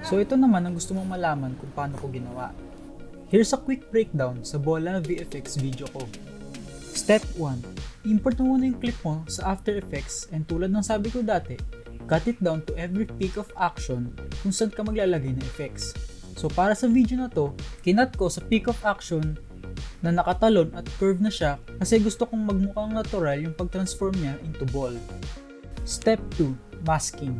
So ito naman ang gusto mong malaman kung paano ko ginawa. Here's a quick breakdown sa Bola VFX video ko. Step 1. Import mo muna yung clip mo sa After Effects and tulad ng sabi ko dati, cut it down to every peak of action kung saan ka maglalagay ng effects. So para sa video na to, kinat ko sa peak of action na nakatalon at curve na siya kasi gusto kong magmukhang natural yung pag-transform niya into ball. Step 2. Masking.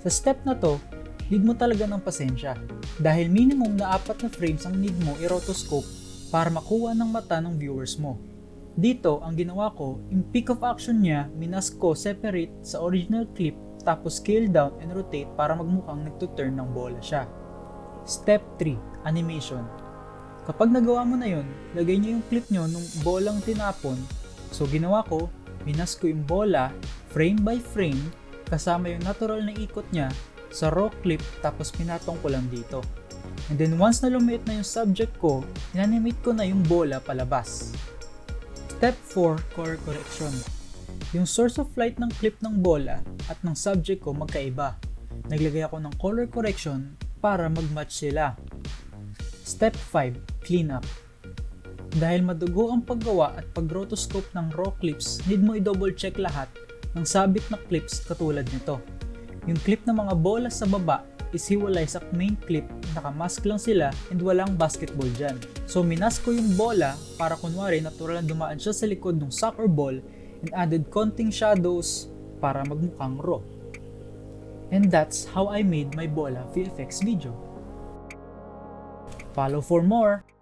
Sa step na to, need mo talaga ng pasensya dahil minimum na 4 na frames ang need mo i-rotoscope para makuha ng mata ng viewers mo. Dito, ang ginawa ko, yung peak of action niya, minask ko separate sa original clip tapos scale down and rotate para magmukhang nagtuturn ng bola siya. Step 3. Animation. Kapag nagawa mo na yun, lagay niyo yung clip nyo nung bolang tinapon. So ginawa ko, minask ko yung bola frame by frame kasama yung natural na ikot niya sa raw clip tapos pinatong ko lang dito. And then once na lumiit na yung subject ko, inanimate ko na yung bola palabas. Step 4. Color correction. Yung source of light ng clip ng bola at ng subject ko magkaiba. Naglagay ako ng color correction para mag-match sila. Step 5. Cleanup. Dahil madugo ang paggawa at pag-rotoscope ng raw clips, need mo i-double check lahat ng sabit na clips katulad nito. Yung clip ng mga bola sa baba is hiwalay sa main clip, nakamask lang sila and walang basketball dyan. So minask ko yung bola para kunwari natural na dumaan siya sa likod ng soccer ball and added konting shadows para magmukhang raw. And that's how I made my Bola VFX video. Follow for more!